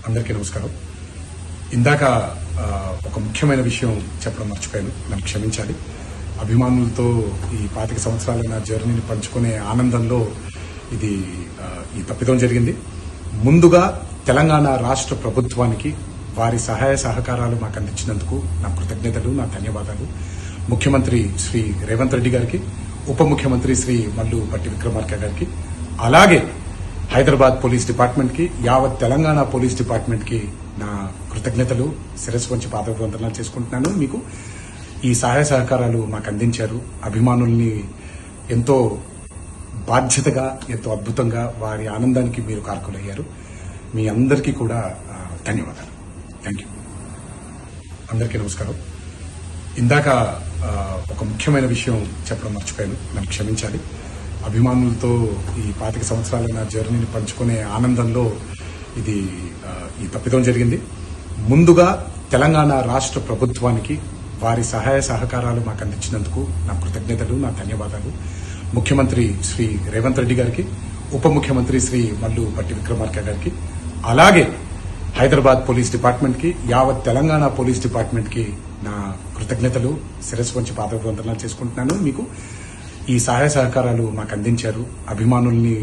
అందరికీ నమస్కారం. ఇందాక ఒక ముఖ్యమైన విషయం చెప్పడం మర్చిపోయాను, నన్ను క్షమించాలి. అభిమానులతో ఈ 25 సంవత్సరాల నా జర్నీని పంచుకునే ఆనందంలో ఈ తప్పిదం జరిగింది. ముందుగా తెలంగాణ రాష్ట్ర ప్రభుత్వానికి వారి సహాయ సహకారాలు మాకు అందించినందుకు నా కృతజ్ఞతలు, నా ధన్యవాదాలు. ముఖ్యమంత్రి శ్రీ రేవంత్ రెడ్డి గారికి, ఉప ముఖ్యమంత్రి శ్రీ మల్లు భట్టి విక్రమార్క గారికి, అలాగే హైదరాబాద్ పోలీస్ డిపార్ట్మెంట్ కి, యావత్ తెలంగాణ పోలీస్ డిపార్ట్మెంట్ కి నా కృతజ్ఞతలు, శిరస్సు వంచి పాదవందనాలు చేసుకుంటున్నాను. మీకు ఈ సహాయ సహకారాలు మాకు అందించారు. అభిమానుల్ని ఎంతో బాధ్యతగా, ఎంతో అద్భుతంగా వారి ఆనందానికి మీరు కారకులయ్యారు. మీ అందరికీ కూడా ధన్యవాదాలు. Thank you. అందరికీ నమస్కారం. ఇందాక ఒక ముఖ్యమైన విషయం చెప్పడం మర్చిపోయాను, నన్ను క్షమించాలి. అభిమానులతో ఈ 25 సంవత్సరాల నా జర్నీని పంచుకునే ఆనందంలో ఈ తప్పిదం జరిగింది. ముందుగా తెలంగాణ రాష్ట్ర ప్రభుత్వానికి వారి సహాయ సహకారాలు మాకు అందించినందుకు నా కృతజ్ఞతలు, నా ధన్యవాదాలు. ముఖ్యమంత్రి శ్రీ రేవంత్ రెడ్డి గారికి, ఉప ముఖ్యమంత్రి శ్రీ మల్లు భట్టి విక్రమార్క గారికి, అలాగే హైదరాబాద్ పోలీస్ డిపార్ట్మెంట్ కి, యావత్ తెలంగాణ పోలీస్ డిపార్ట్మెంట్ కి నా కృతజ్ఞతలు, శిరస్సు వంచి పాదవందనాలు చేసుకుంటున్నాను. మీకు ఈ సహాయ సహకారాలు మాకు అందించారు. అభిమానుల్ని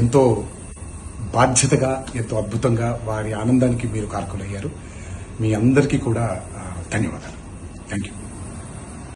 ఎంతో బాధ్యతగా, ఎంతో అద్భుతంగా వారి ఆనందానికి మీరు కారకులయ్యారు. మీ అందరికీ కూడా ధన్యవాదాలు. Thank you.